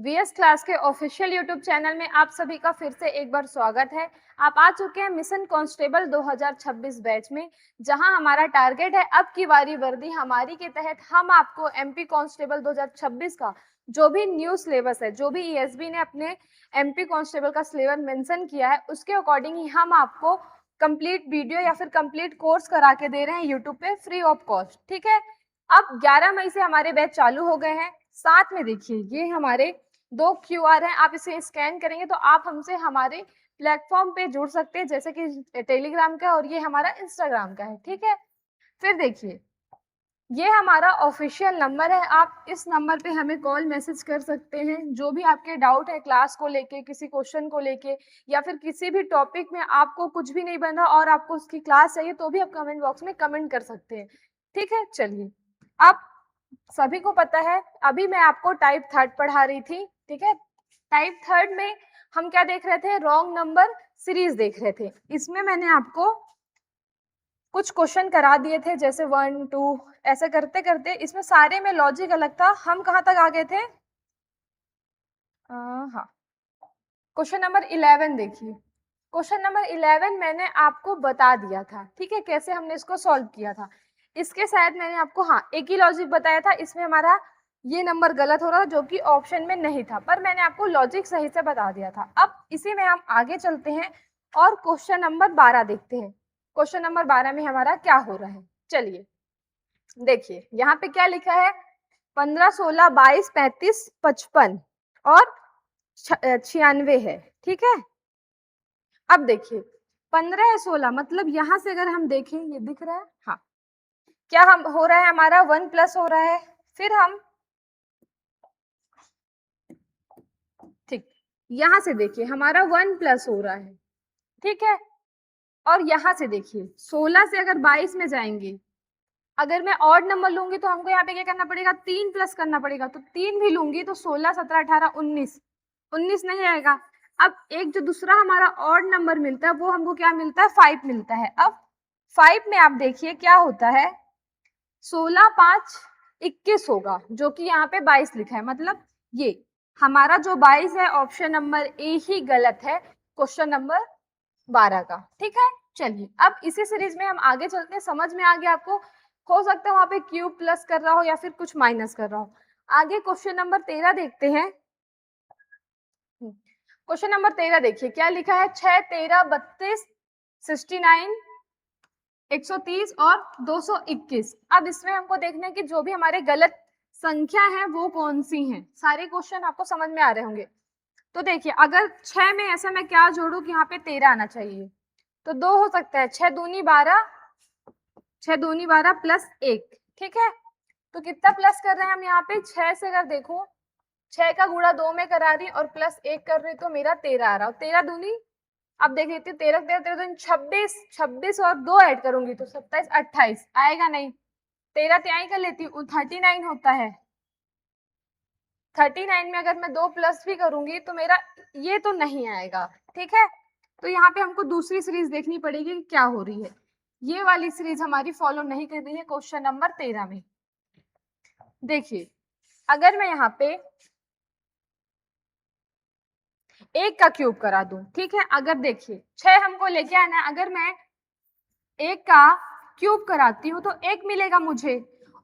VS class के official YouTube channel में आप सभी का फिर से एक बार स्वागत है। आप आ चुके हैं मिशन कांस्टेबल 2026 बैच में, जहां हमारा टारगेट है अब की बारी वर्दी हमारी के तहत हम आपको एमपी कांस्टेबल 2026 का जो भी न्यू सिलेबस है, जो भी ईएसबी ने अपने एमपी कांस्टेबल का सिलेबस मेंशन किया है, उसके अकॉर्डिंग ही हम आपको कंप्लीट वीडियो या फिर कंप्लीट कोर्स करा के दे रहे हैं यूट्यूब पे फ्री ऑफ कॉस्ट। ठीक है, अब 11 मई से हमारे बैच चालू हो गए हैं। साथ में देखिए ये हमारे 2 क्यूआर हैं, आप इसे स्कैन करेंगे तो आप हमसे हमारे प्लेटफॉर्म पे जुड़ सकते हैं, जैसे कि टेलीग्राम का और ये हमारा इंस्टाग्राम का है। ठीक है, फिर देखिए ये हमारा ऑफिशियल नंबर है, आप इस नंबर पे हमें कॉल मैसेज कर सकते हैं। जो भी आपके डाउट है क्लास को लेके, किसी क्वेश्चन को लेके या फिर किसी भी टॉपिक में आपको कुछ भी नहीं बन रहा और आपको उसकी क्लास चाहिए तो भी आप कमेंट बॉक्स में कमेंट कर सकते हैं। ठीक है, चलिए आप सभी को पता है अभी मैं आपको टाइप थर्ड पढ़ा रही थी। ठीक है, टाइप थर्ड में हम क्या देख रहे थे, रॉन्ग नंबर सीरीज देख रहे थे। इसमें मैंने आपको कुछ क्वेश्चन करा दिए थे, जैसे 1 2 ऐसे करते करते इसमें सारे में लॉजिक अलग था। हम कहाँ तक आ गए थे, हाँ क्वेश्चन नंबर 11 देखिए। क्वेश्चन नंबर 11 मैंने आपको बता दिया था। ठीक है, कैसे हमने इसको सॉल्व किया था। इसके शायद मैंने आपको हाँ एक ही लॉजिक बताया था, इसमें हमारा ये नंबर गलत हो रहा था जो कि ऑप्शन में नहीं था, पर मैंने आपको लॉजिक सही से बता दिया था। अब इसी में हम आगे चलते हैं और क्वेश्चन नंबर 12 देखते हैं। क्वेश्चन नंबर 12 में हमारा क्या हो रहा है, चलिए देखिए यहाँ पे क्या लिखा है, 15 16 22 35 55 और 96 है। ठीक है, अब देखिए 15 या 16 मतलब यहां से अगर हम देखें, ये दिख रहा है, हाँ क्या हम हो रहा है, हमारा 1 प्लस हो रहा है। फिर हम ठीक यहां से देखिए हमारा 1 प्लस हो रहा है। ठीक है, और यहां से देखिए 16 से अगर 22 में जाएंगे, अगर मैं ऑड नंबर लूंगी तो हमको यहाँ पे क्या करना पड़ेगा, 3 प्लस करना पड़ेगा। तो 3 भी लूंगी तो 16 17 18 19 19 नहीं आएगा। अब एक जो दूसरा हमारा ऑड नंबर मिलता है वो हमको क्या मिलता है, 5 मिलता है। अब 5 में आप देखिए क्या होता है, 16 5 21 होगा, जो कि यहाँ पे 22 लिखा है। मतलब ये हमारा जो 22 है ऑप्शन नंबर ए ही गलत है क्वेश्चन नंबर 12 का। ठीक है, चलिए अब इसी सीरीज में हम आगे चलते हैं। समझ में आ गया आपको, हो सकता है वहां पे क्यूब प्लस कर रहा हो या फिर कुछ माइनस कर रहा हो। आगे क्वेश्चन नंबर 13 देखते हैं। क्वेश्चन नंबर 13 देखिए क्या लिखा है, 6 13 32 69 130 और 221। अब इसमें हमको देखना है कि जो भी हमारे गलत संख्या है वो कौन सी हैं। सारे क्वेश्चन आपको समझ में आ रहे होंगे। तो देखिए अगर 6 में ऐसा मैं क्या जोड़ू कि यहाँ पे 13 आना चाहिए, तो 2 हो सकता है, 6 दूनी 12 6 दूनी 12 प्लस 1। ठीक है, तो कितना प्लस कर रहे हैं हम यहाँ पे, 6 से अगर देखो 6 का गुणा 2 में करा रही और प्लस 1 कर रही तो मेरा 13 आ रहा है। 13 दूनी, अब देख लेती हूँ, 13 13 13 दूनी 26 26 और 2 ऐड करूंगी तो 27 28 आएगा नहीं। 13 त्याई कर लेती हूँ, 39 होता है। 39 में अगर मैं 2 प्लस भी करूंगी तो मेरा ये तो नहीं आएगा। ठीक है, तो यहाँ पे हमको दूसरी सीरीज देखनी पड़ेगी कि क्या हो रही है। ये वाली सीरीज हमारी फॉलो नहीं कर रही है क्वेश्चन नंबर 13 में। देखिए अगर मैं यहाँ पे एक का क्यूब करा दूं, ठीक है, अगर देखिए 6 हमको लेके आना है, अगर मैं एक का क्यूब कराती हूँ तो 1 मिलेगा मुझे,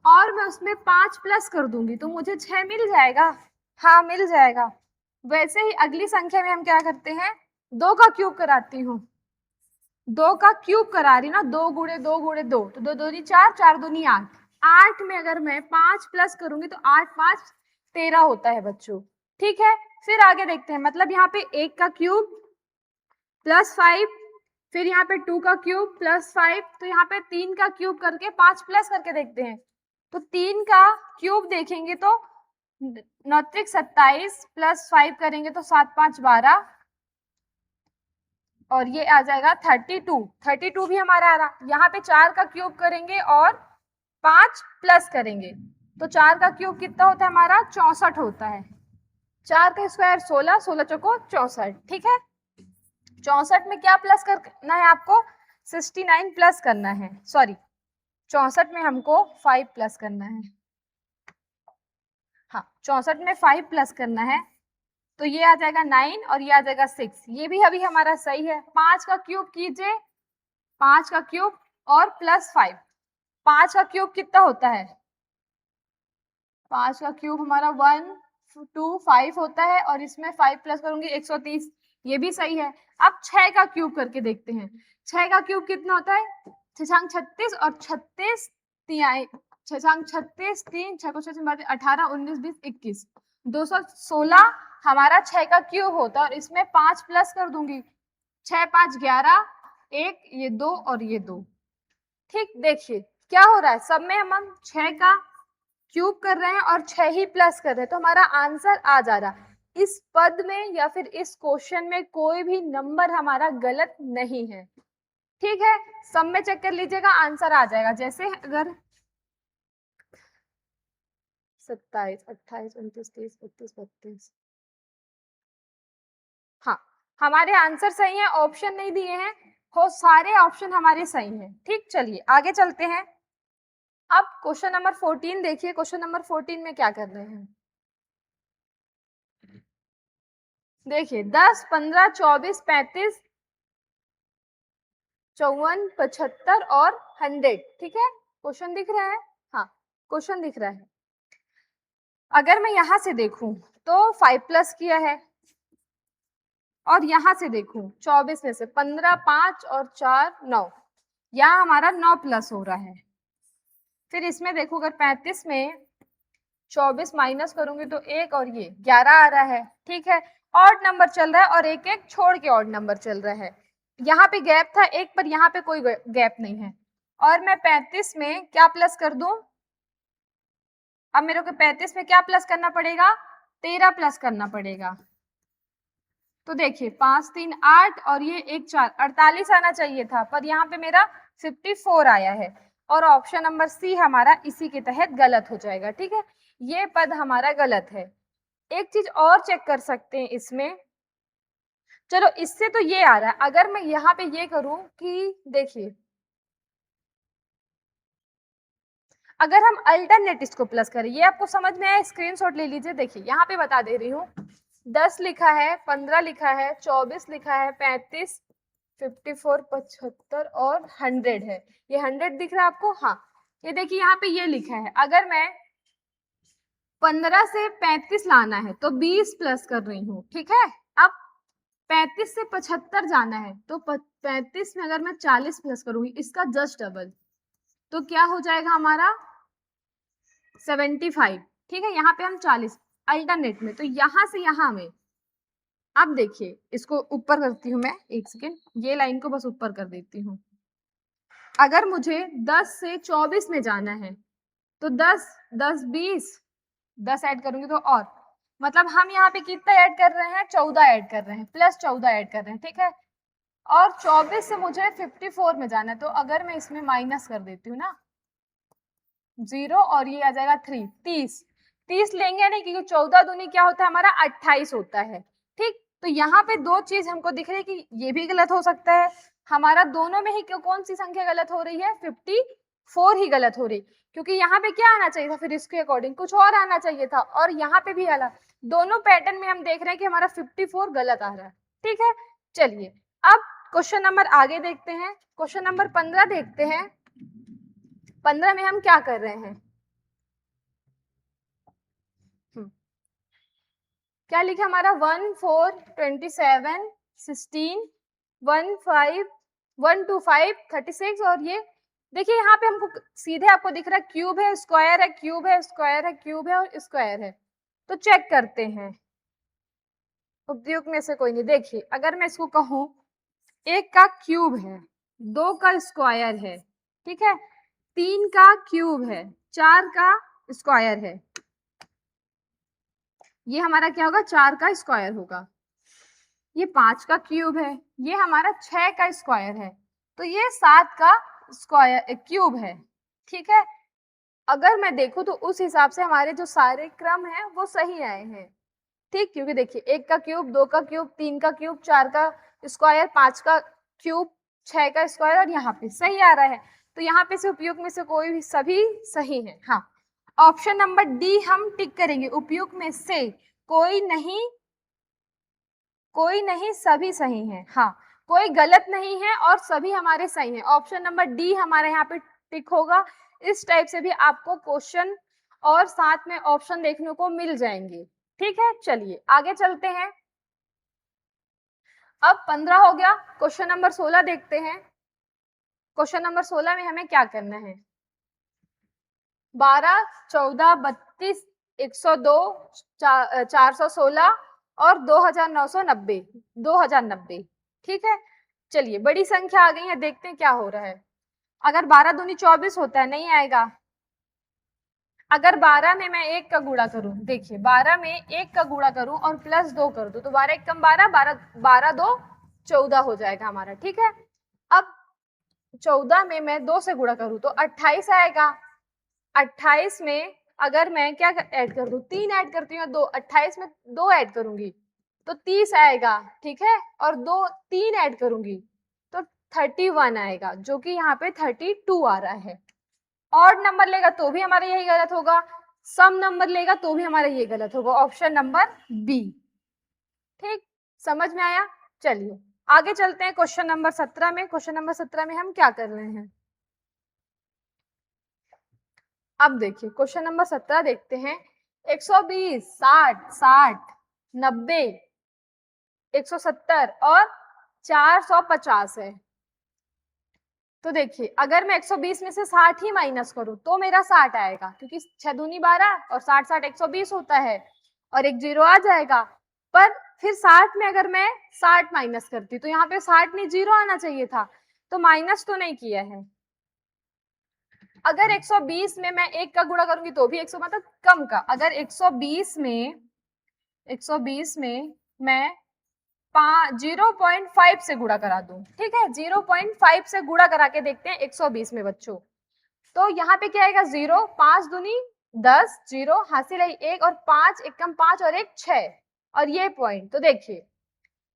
और मैं उसमें 5 प्लस कर दूंगी तो मुझे 6 मिल जाएगा। हाँ मिल जाएगा। वैसे ही अगली संख्या में हम क्या करते हैं, 2 का क्यूब कराती हूँ, 2 का क्यूब करा रही ना, 2 गुणे 2 गुणे 2 तो 2 दूनी 4 4 दूनी 8। 8 में अगर मैं 5 प्लस करूंगी तो 8 5 13 होता है बच्चों। ठीक है, फिर आगे देखते हैं, मतलब यहाँ पे 1 का क्यूब प्लस 5, फिर यहाँ पे 2 का क्यूब प्लस 5, तो यहाँ पे 3 का क्यूब करके 5 प्लस करके देखते हैं। तो 3 का क्यूब देखेंगे तो 9 27 प्लस 5 करेंगे तो 7 5 12 और ये आ जाएगा 32। 32 भी हमारा आ रहा। यहाँ पे 4 का क्यूब करेंगे और 5 प्लस करेंगे तो 4 का क्यूब कितना होता है हमारा, 64 होता है। 4 का स्क्वायर 16, 16 चौको 64। ठीक है, 64 में क्या प्लस करना है आपको, 69 प्लस करना है, सॉरी 64 में हमको 5 प्लस करना है। हाँ 64 में 5 प्लस करना है तो ये आ जाएगा 9 और ये आ जाएगा 6, ये भी अभी हमारा सही है। 5 का क्यूब कीजिए, 5 का क्यूब और प्लस 5, 5 का क्यूब कितना होता है? 5 का क्यूब हमारा 125 होता है और इसमें 5 प्लस करूंगी 130, ये भी सही है। अब 6 का क्यूब करके देखते हैं। 6 का क्यूब कितना होता है? 6 36 और 36 6 36 3 6 को 6 से 18 19 20 21 216 हमारा 6 का क्यूब होता है और इसमें 5 प्लस कर दूंगी, 6 5 11, 1 ये 2 और ये 2। ठीक, देखिए क्या हो रहा है, सब में हम 6 का क्यूब कर रहे हैं और 6 ही प्लस कर रहे हैं, तो हमारा आंसर आ जा रहा। इस पद में या फिर इस क्वेश्चन में कोई भी नंबर हमारा गलत नहीं है। ठीक है, सब में चेक कर लीजिएगा, आंसर आ जाएगा। जैसे अगर 27 28 29 30 31 32, हाँ हमारे आंसर सही है, ऑप्शन नहीं दिए हैं, हो सारे ऑप्शन हमारे सही हैं। ठीक, चलिए आगे चलते हैं। अब क्वेश्चन नंबर 14 देखिए, क्वेश्चन नंबर 14 में क्या कर रहे हैं, देखिए 10 15 24 35 54 75 और 100। ठीक है, क्वेश्चन दिख रहा है? हाँ क्वेश्चन दिख रहा है। अगर मैं यहां से देखूं तो 5 प्लस किया है और यहां से देखूं 24 में से 15 5 और 4 9, यहाँ हमारा 9 प्लस हो रहा है। फिर इसमें देखो अगर 35 में 24 माइनस करूंगी तो 1 और ये 11 आ रहा है। ठीक है, ऑड नंबर चल रहा है और एक एक छोड़ के ऑड नंबर चल रहा है। यहाँ पे गैप था एक पर, यहाँ पे कोई गैप नहीं है। और मैं 35 में क्या प्लस कर दूं, अब मेरे को 35 में क्या प्लस करना पड़ेगा, 13 प्लस करना पड़ेगा। तो देखिए 5 3 8 और ये 1 4 48 आना चाहिए था, पर यहाँ पे मेरा 54 आया है और ऑप्शन नंबर सी हमारा इसी के तहत गलत हो जाएगा। ठीक है, ये पद हमारा गलत है। एक चीज और चेक कर सकते हैं इसमें, चलो इससे तो ये आ रहा है, अगर मैं यहाँ पे ये करूं कि देखिए अगर हम अल्टरनेट इसको प्लस करें, ये आपको समझ में आया, स्क्रीनशॉट ले लीजिए। देखिए यहाँ पे बता दे रही हूँ, 10 लिखा है, 15 लिखा है, 24 लिखा है, 35 54 75 और 100 है। ये 100 दिख रहा है आपको? हाँ, ये देखिए यहाँ पे ये लिखा है, अगर मैं 15 से 35 लाना है तो 20 प्लस कर रही हूँ। ठीक है, अब 35 से 75 जाना है तो 35 में अगर मैं 40 प्लस करूंगी, इसका जस्ट डबल, तो क्या हो जाएगा हमारा 75। ठीक है, यहाँ पे हम 40 अल्टरनेट में, तो यहाँ से यहाँ में, अब देखिए इसको ऊपर करती हूँ मैं, एक सेकेंड, ये लाइन को बस ऊपर कर देती हूँ। अगर मुझे 10 से 24 में जाना है तो 10 10 20 10 ऐड करूंगी तो और, मतलब हम यहाँ पे कितना ऐड कर रहे हैं, 14 ऐड कर रहे हैं, प्लस 14 ऐड कर रहे हैं। ठीक है, और 24 से मुझे 54 में जाना है, तो अगर मैं इसमें माइनस कर देती हूँ ना 0 और ये आ जाएगा 3 30 30 लेंगे नहीं, क्योंकि 14 दूनी क्या होता है हमारा 28 होता है। ठीक, तो यहाँ पे दो चीज हमको दिख रही है कि ये भी गलत हो सकता है, हमारा दोनों में ही कौन सी संख्या गलत हो रही है, 54 ही गलत हो रही, क्योंकि यहाँ पे क्या आना चाहिए था, फिर इसके अकॉर्डिंग कुछ और आना चाहिए था, और यहाँ पे भी आला, दोनों पैटर्न में हम देख रहे हैं कि हमारा 54 गलत आ रहा है। ठीक है, चलिए अब क्वेश्चन नंबर आगे देखते हैं, क्वेश्चन नंबर 15 देखते हैं। 15 में हम क्या कर रहे हैं, क्या लिखा हमारा 1 4 27 16 1 5 1 2 5 36 और ये देखिए यहाँ पे हमको सीधे आपको दिख रहा है क्यूब है स्क्वायर है, क्यूब है स्क्वायर है, क्यूब है और स्क्वायर है। तो चेक करते हैं, उपयुक्त में से कोई नहीं। देखिए अगर मैं इसको कहूं 1 का क्यूब है, 2 का स्क्वायर है, ठीक है, 3 का क्यूब है, 4 का स्क्वायर है, ये हमारा क्या होगा, 4 का स्क्वायर होगा। ये 5 का क्यूब है, ये हमारा 6 का स्क्वायर है, तो ये 7 का स्क्वायर क्यूब है। ठीक है, अगर मैं देखूं तो उस हिसाब से हमारे जो सारे क्रम हैं वो सही आए हैं। ठीक, क्योंकि देखिए 1 का क्यूब, 2 का क्यूब, 3 का क्यूब, 4 का स्क्वायर, 5 का क्यूब, 6 का स्क्वायर और यहाँ पे सही आ रहा है। तो यहाँ पे से उपयुक्त में से कोई भी, सभी सही है। हाँ, ऑप्शन नंबर डी हम टिक करेंगे, उपयुक्त में से कोई नहीं कोई नहीं, सभी सही हैं। हाँ, कोई गलत नहीं है और सभी हमारे सही हैं। ऑप्शन नंबर डी हमारे यहाँ पे टिक होगा। इस टाइप से भी आपको क्वेश्चन और साथ में ऑप्शन देखने को मिल जाएंगे। ठीक है, चलिए आगे चलते हैं। अब 15 हो गया, क्वेश्चन नंबर 16 देखते हैं। क्वेश्चन नंबर 16 में हमें क्या करना है? 12, 14, 32, 102, 416 और 2990, 2090। ठीक है, चलिए बड़ी संख्या आ गई है, देखते हैं क्या हो रहा है। अगर 12 दूनी 24 होता है, नहीं आएगा। अगर 12 में मैं 1 का गुणा करूं, देखिए 12 में 1 का गुणा करूं और प्लस 2 कर दूं तो 12 1 कम 12, 12 2 14 हो जाएगा हमारा। ठीक है, अब 14 में मैं 2 से गुणा करूं तो 28 आएगा। 28 में अगर मैं क्या ऐड कर दूं, 3 ऐड करती हूँ, 2, 28 में 2 ऐड करूंगी तो 30 आएगा। ठीक है, और 2 3 ऐड करूंगी तो 31 आएगा, जो कि यहाँ पे 32 आ रहा है। ऑड नंबर लेगा तो भी हमारा यही गलत होगा, सम नंबर लेगा तो भी हमारा ये गलत होगा, ऑप्शन नंबर बी। ठीक, समझ में आया? चलिए आगे चलते हैं क्वेश्चन नंबर 17 में। क्वेश्चन नंबर 17 में हम क्या कर रहे हैं? अब देखिए क्वेश्चन नंबर 17 देखते हैं। 120, 60, 60, 90, 170 और 450 है। तो देखिए अगर मैं 120 में से 60 ही माइनस करूं तो मेरा 60 आएगा, क्योंकि 6 दूनी 12 और 60 60 120 होता है और एक जीरो आ जाएगा। पर फिर 60 में अगर मैं 60 माइनस करती तो यहाँ पे 60 नहीं, जीरो आना चाहिए था, तो माइनस तो नहीं किया है। अगर 120 में मैं 1 का गुणा करूंगी तो भी 100, मतलब कम का। अगर 120 में मैं 0.5 से गुणा करा दूं, ठीक है, 0.5 से गुणा करा के देखते हैं 120 में बच्चों। तो यहाँ पे क्या आएगा? 0, 5 दूनी 10, 0 हासिल है 1 और 5 1 कम 5 और 1 6 और ये पॉइंट। तो देखिए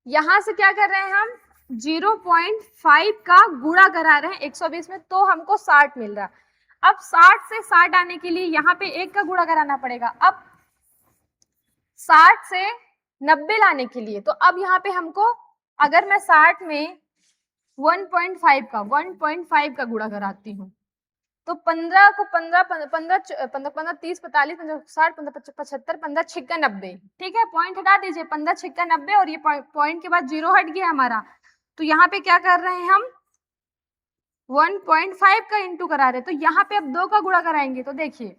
यहां से क्या कर रहे हैं हम? 0.5 का गुणा करा रहे हैं 120 में, तो हमको 60 मिल रहा है। अब 60 से 60 आने के लिए यहाँ पे 1 का गुणा कराना पड़ेगा। अब 60 से 90 लाने के लिए, तो अब यहाँ पे हमको, अगर मैं 60 में 1.5 का गुणा कराती हूँ तो 15 को 15 15 15 30 45 60 15 75 15 छिक्का 90। ठीक है, पॉइंट हटा दीजिए, 15 छिक्का 90 और ये पॉइंट के बाद जीरो हट गया हमारा। तो यहाँ पे क्या कर रहे हैं हम? 1.5 का इंटू करा रहे हैं, तो यहाँ पे अब 2 का गुणा कराएंगे तो देखिए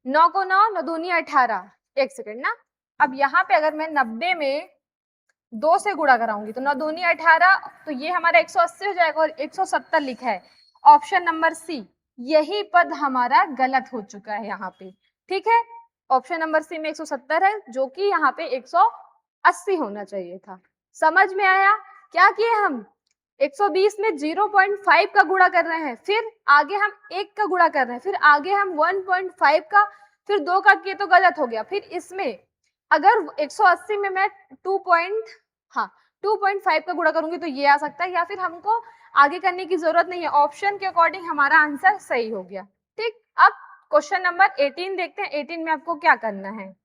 9 को 9, 9 दूनी 18, एक सेकेंड ना। अब यहाँ पे अगर मैं 90 में 2 से गुणा कराऊंगी तो 9 दूनी 18, तो ये हमारा 180 हो जाएगा और 170 लिखा है, ऑप्शन नंबर सी। यही पद हमारा गलत हो चुका है यहाँ पे। ठीक है, ऑप्शन नंबर सी में 170 है, जो कि यहाँ पे 180 होना चाहिए था। समझ में आया? क्या किए हम? 120 में 0.5 का गुणा कर रहे हैं, फिर आगे हम 1 का गुणा कर रहे हैं, फिर आगे हम 1.5 का, फिर 2 का किए तो गलत हो गया। फिर इसमें अगर 180 में मैं 2.5 का गुणा करूंगी तो ये आ सकता है, या फिर हमको आगे करने की जरूरत नहीं है, ऑप्शन के अकॉर्डिंग हमारा आंसर सही हो गया। ठीक, अब क्वेश्चन नंबर 18 देखते हैं। 18 में आपको क्या करना है?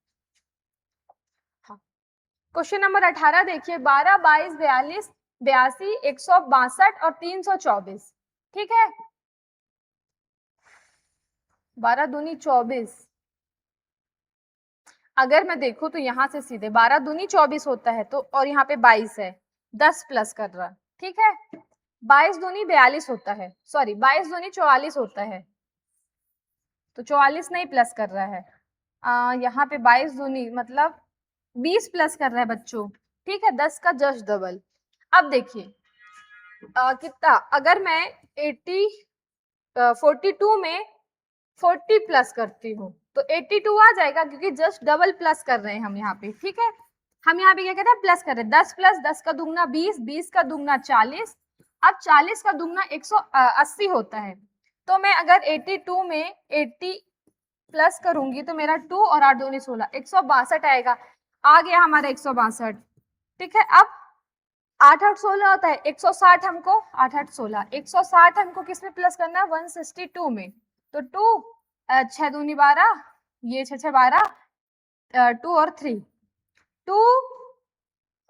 क्वेश्चन नंबर 18 देखिए। 12, 22, 42, 82, 162 और 324। ठीक है, 12 दूनी 24। अगर मैं देखूं तो यहाँ से सीधे 12 दूनी 24 होता है, तो और यहाँ पे 22 है, 10 प्लस कर रहा। ठीक है, 22 दूनी 42 होता है, सॉरी 22 दूनी 44 होता है, तो 44 नहीं प्लस कर रहा है। यहाँ पे 22 दूनी मतलब 20 प्लस कर रहा है बच्चों। ठीक है, 10 का जस्ट डबल। अब देखिए कितना, अगर मैं 42 में 40 प्लस करती हूँ तो 82 आ जाएगा, क्योंकि जस्ट डबल प्लस कर रहे हैं हम यहाँ पे। ठीक है, हम यहाँ पे क्या कर रहे हैं? प्लस कर रहे हैं। 10 प्लस 10 का दुगना 20, 20 का दुगना 40, अब 40 का दुगना 180 होता है। तो मैं अगर 82 में 80 प्लस करूंगी तो मेरा 2 और 8 दूनी 16, 162 आएगा। आ गया हमारा 162। ठीक है, अब 8 8 16 होता है, 160 हमको 8 8 16, 160 हमको किस में प्लस करना है? 162 में। तो 2 6 दूनी 12, ये 6 6 12, 2 और 3, 2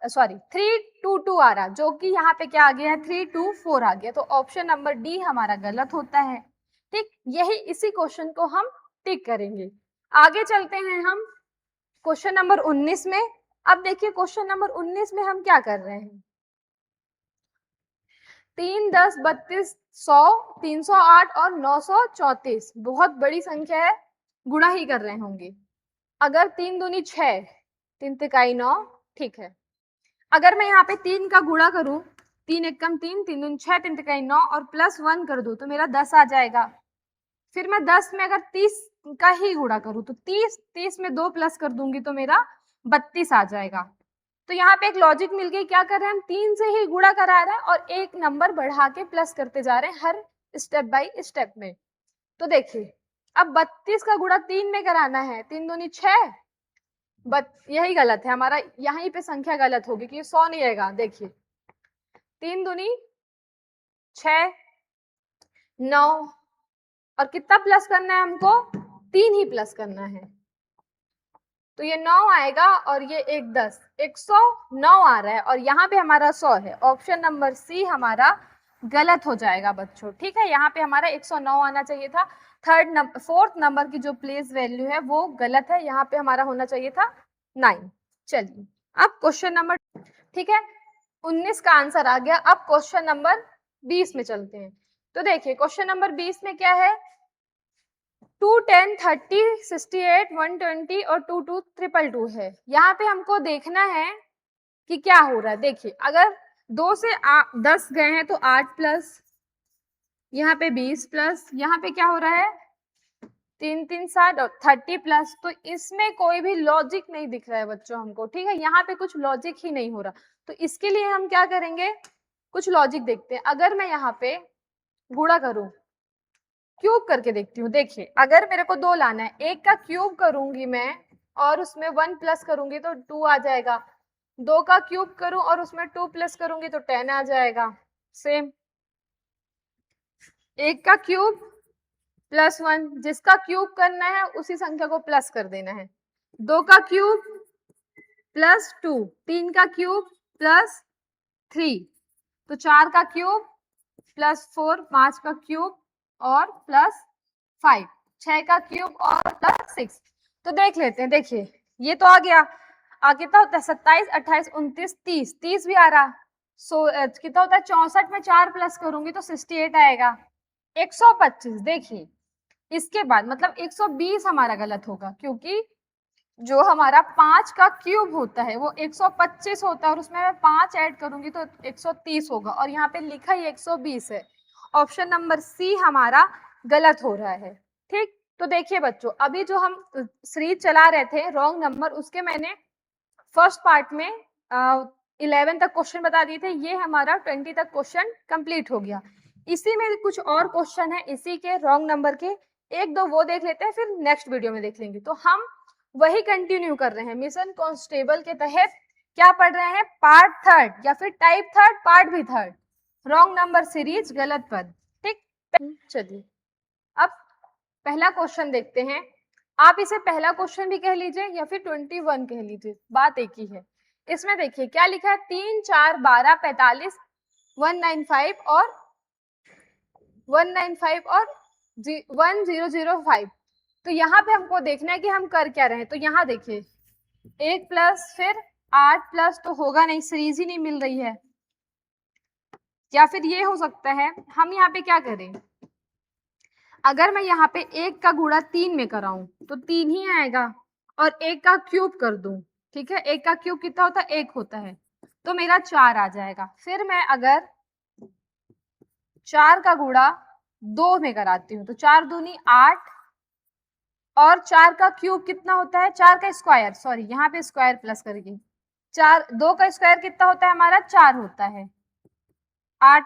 सॉरी 322 आ रहा, जो कि यहाँ पे क्या आ गया है 324 आ गया। तो ऑप्शन नंबर डी हमारा गलत होता है। ठीक, यही इसी क्वेश्चन को हम टिक करेंगे। आगे चलते हैं हम क्वेश्चन नंबर 19 में। अब देखिए क्वेश्चन नंबर 19 में हम क्या कर रहे हैं, 3, 10, 32, 100, 308 और 934 बहुत बड़ी संख्या है, गुणा ही कर रहे होंगे। अगर 3 दूनी 6, 3 तिकाई 9, ठीक है। अगर मैं यहाँ पे 3 का गुणा करूं, 3 एकम 3, 3 दूनी 6, 3 तिकाई 9 और प्लस 1 कर दूं तो मेरा 10 आ जाएगा। फिर मैं 10 में अगर 30 का ही गुणा करूं तो 30 में 2 प्लस कर दूंगी तो मेरा 32 आ जाएगा। तो यहाँ पे एक लॉजिक मिल गई, क्या कर रहे हैं हम 3 से ही गुणा करा रहे हैं और एक नंबर बढ़ा के प्लस करते जा रहे हैं हर स्टेप बाय स्टेप में। तो देखिए अब 32 का गुणा 3 में कराना है, 3 दूनी 6, यही गलत है हमारा, यहीं पे संख्या गलत होगी कि 100 नहीं आएगा। देखिए 3 दूनी 6, 9 और कितना प्लस करना है हमको, 3 ही प्लस करना है, तो ये 9 आएगा और ये एक 10, 109 आ रहा है और यहाँ पे हमारा 100 है। ऑप्शन नंबर सी हमारा गलत हो जाएगा बच्चों। ठीक है, यहाँ पे हमारा 109 आना चाहिए था। फोर्थ नंबर की जो प्लेस वैल्यू है वो गलत है, यहाँ पे हमारा होना चाहिए था 9। चलिए अब क्वेश्चन नंबर, ठीक है 19 का आंसर आ गया। अब क्वेश्चन नंबर 20 में चलते हैं। तो देखिए क्वेश्चन नंबर 20 में क्या है, 2, 10, 30, 68, 120 और 2, 2, 222 है। यहाँ पे हमको देखना है कि क्या हो रहा है। देखिए अगर 2 से 10 गए हैं तो 8 प्लस, यहाँ पे 20 प्लस, यहाँ पे क्या हो रहा है 3, 3, 7 और 30 प्लस। तो इसमें कोई भी लॉजिक नहीं दिख रहा है बच्चों हमको। ठीक है, यहाँ पे कुछ लॉजिक ही नहीं हो रहा, तो इसके लिए हम क्या करेंगे, कुछ लॉजिक देखते हैं। अगर मैं यहाँ पे गुणा करूं, क्यूब करके देखती हूँ। देखिए अगर मेरे को 2 लाना है, एक का क्यूब करूंगी मैं और उसमें 1 प्लस करूंगी तो 2 आ जाएगा, 2 का क्यूब करूं और उसमें 2 प्लस करूंगी तो 10 आ जाएगा। सेम, एक का क्यूब प्लस 1, जिसका क्यूब करना है उसी संख्या को प्लस कर देना है। 2 का क्यूब प्लस 2, 3 का क्यूब प्लस 3, तो 4 का क्यूब प्लस 4, 5 का क्यूब और प्लस 5, 6 का क्यूब और प्लस 6। तो देख लेते हैं। देखिए ये तो आ गया, कितना होता है 27, 28, 29, 30, 30 भी आ रहा। कितना होता है 64 में 4 प्लस करूंगी तो 68 आएगा। 125, देखिए इसके बाद मतलब 120 हमारा गलत होगा, क्योंकि जो हमारा 5 का क्यूब होता है वो 125 होता है और उसमें मैं 5 ऐड करूंगी तो 130 होगा और यहाँ पे लिखा ही 120 है। ऑप्शन नंबर सी हमारा गलत हो रहा है। ठीक, तो देखिए बच्चों अभी जो हम सीरीज चला रहे थे रॉन्ग नंबर, उसके मैंने फर्स्ट पार्ट में 11 तक क्वेश्चन बता दिए थे। ये हमारा 20 तक क्वेश्चन कंप्लीट हो गया। इसी में कुछ और क्वेश्चन है इसी के रॉन्ग नंबर के, एक दो वो देख लेते हैं, फिर नेक्स्ट वीडियो में देख लेंगे। तो हम वही कंटिन्यू कर रहे हैं, मिशन कांस्टेबल के तहत क्या पढ़ रहे हैं, पार्ट थर्ड या फिर टाइप थर्ड, पार्ट भी थर्ड, रॉन्ग नंबर सीरीज, गलत पद। ठीक, चलिए अब पहला क्वेश्चन देखते हैं। आप इसे पहला क्वेश्चन भी कह लीजिए या फिर 21 कह लीजिए, बात एक ही है। इसमें देखिए क्या लिखा है, 3, 4, 12, 45, 195 और 195 और 1005। तो यहाँ पे हमको देखना है कि हम कर क्या रहे हैं। तो यहाँ देखिए 1 प्लस फिर 8 प्लस तो होगा नहीं, सीरीज ही नहीं मिल रही है। या फिर ये हो सकता है हम यहाँ पे क्या करें, अगर मैं यहाँ पे 1 का गुणा 3 में कराऊं तो 3 ही आएगा और 1 का क्यूब कर दूं, ठीक है 1 का क्यूब कितना होता है 1 होता है, तो मेरा 4 आ जाएगा। फिर मैं अगर 4 का गुणा 2 में कराती हूँ तो 4 दूनी 8 और 4 का क्यूब कितना होता है, 4 का स्क्वायर, सॉरी यहाँ पे स्क्वायर प्लस करेंगे, 4, 2 का स्क्वायर कितना होता है हमारा 4 होता है, 8,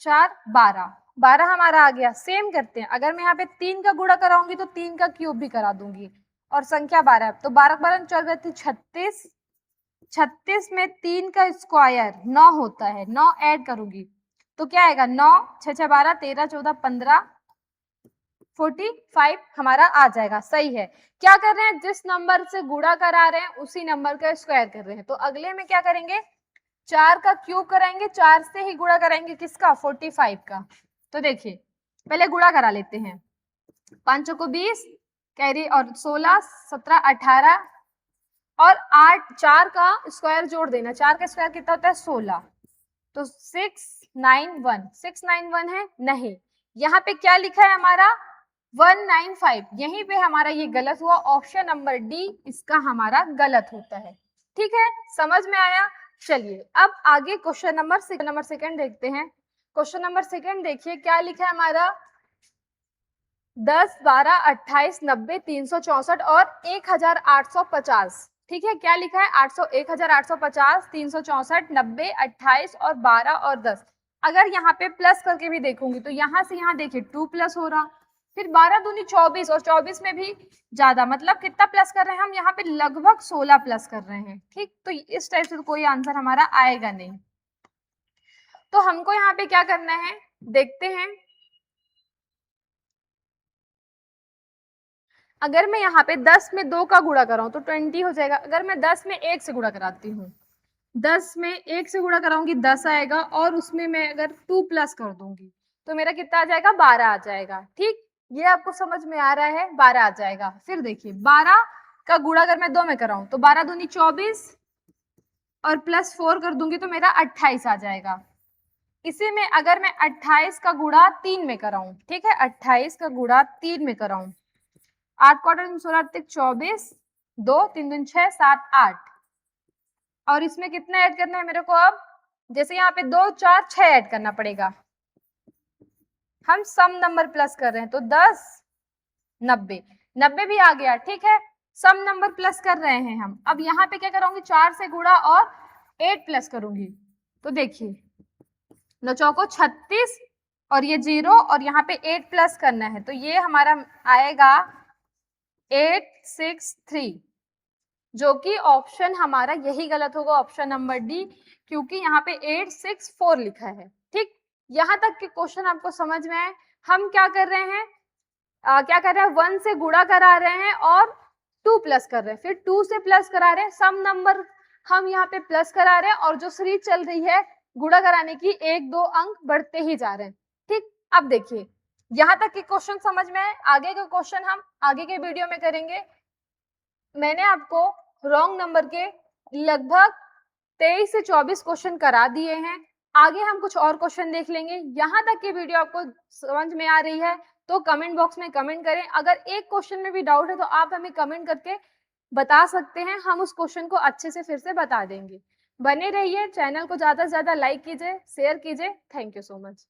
4, 12, 12 हमारा आ गया। सेम करते हैं, अगर मैं यहाँ पे 3 का गुणा कराऊंगी तो 3 का क्यूब भी करा दूंगी और संख्या 12, तो 12 12 चल गए थे 36, 36 में 3 का स्क्वायर 9 होता है, 9 ऐड करूंगी तो क्या आएगा 9, 6, 6, 12, 13, 14, 15, 45 हमारा आ जाएगा। सही है, क्या कर रहे हैं जिस नंबर से गुणा करा रहे हैं उसी नंबर का स्क्वायर कर रहे हैं। तो अगले में क्या करेंगे, 4 का क्यूब कराएंगे, 4 से ही गुणा कराएंगे किसका, 45 का। तो देखिए पहले गुणा करा लेते हैं, 5 को 20 कैरी और 16 17 18 और 8, 4 का स्क्वायर जोड़ देना, 4 का स्क्वायर कितना होता है 16, तो 691 है नहीं, यहाँ पे क्या लिखा है हमारा 195, यहीं पे हमारा ये गलत हुआ, ऑप्शन नंबर डी इसका हमारा गलत होता है। ठीक है, समझ में आया। चलिए अब आगे क्वेश्चन नंबर सेकंड देखते हैं। क्वेश्चन नंबर सेकंड देखिए क्या लिखा है हमारा, 10 12 28 90 364 और 1850। ठीक है, क्या लिखा है 1850 364 90 28 और 12 और 10। अगर यहाँ पे प्लस करके भी देखूंगी तो यहाँ से यहाँ देखिए 2 प्लस हो रहा, फिर 12 दूनी 24 और 24 में भी ज्यादा, मतलब कितना प्लस कर रहे हैं हम यहाँ पे, लगभग 16 प्लस कर रहे हैं। ठीक, तो इस टाइप से तो कोई आंसर हमारा आएगा नहीं। तो हमको यहाँ पे क्या करना है देखते हैं। अगर मैं यहाँ पे 10 में 2 का गुणा कराऊं तो 20 हो जाएगा। अगर मैं 10 में 1 से गुणा कराती हूँ, 10 में 1 से गुणा कराऊंगी 10 आएगा, और उसमें मैं अगर 2 प्लस कर दूंगी तो मेरा कितना आ जाएगा, 12 आ जाएगा। ठीक, ये आपको समझ में आ रहा है, 12 आ जाएगा। फिर देखिए 12 का गुणा अगर मैं 2 में कराऊं तो 12 दूनी 24 और प्लस 4 कर दूंगी तो मेरा 28 आ जाएगा। इसी में अगर मैं 28 का गुणा 3 में कराऊं, ठीक है, 28 का गुणा 3 में कराऊं, 8 क्वार्टर 16 24, 2 3 दूनी 6 7 8, और इसमें कितना ऐड करना है मेरे को, अब जैसे यहाँ पे 2 4 6 ऐड करना पड़ेगा, हम सम नंबर प्लस कर रहे हैं तो 10 90 90 भी आ गया। ठीक है, सम नंबर प्लस कर रहे हैं हम। अब यहाँ पे क्या करूंगी, 4 से गुणा और 8 प्लस करूंगी, तो देखिए 9 चौको 36 और ये 0 और यहाँ पे 8 प्लस करना है, तो ये हमारा आएगा 863, जो कि ऑप्शन हमारा यही गलत होगा, ऑप्शन नंबर डी, क्योंकि यहाँ पे 864 लिखा है। ठीक, यहाँ तक के क्वेश्चन आपको समझ में आए। हम क्या कर रहे हैं, क्या कर रहे हैं, 1 से गुणा करा रहे हैं और 2 प्लस कर रहे हैं, फिर 2 से प्लस करा रहे हैं, सम नंबर हम यहाँ पे प्लस करा रहे हैं, और जो सीरीज चल रही है गुणा कराने की 1-2 अंक बढ़ते ही जा रहे हैं। ठीक, अब देखिए यहाँ तक के क्वेश्चन समझ में आए, आगे के क्वेश्चन हम आगे के वीडियो में करेंगे। मैंने आपको रॉन्ग नंबर के लगभग 23 से 24 क्वेश्चन करा दिए हैं, आगे हम कुछ और क्वेश्चन देख लेंगे। यहाँ तक की वीडियो आपको समझ में आ रही है तो कमेंट बॉक्स में कमेंट करें। अगर एक क्वेश्चन में भी डाउट है तो आप हमें कमेंट करके बता सकते हैं, हम उस क्वेश्चन को अच्छे से फिर से बता देंगे। बने रहिए, चैनल को ज्यादा से ज्यादा लाइक कीजिए, शेयर कीजिए। Thank you so much.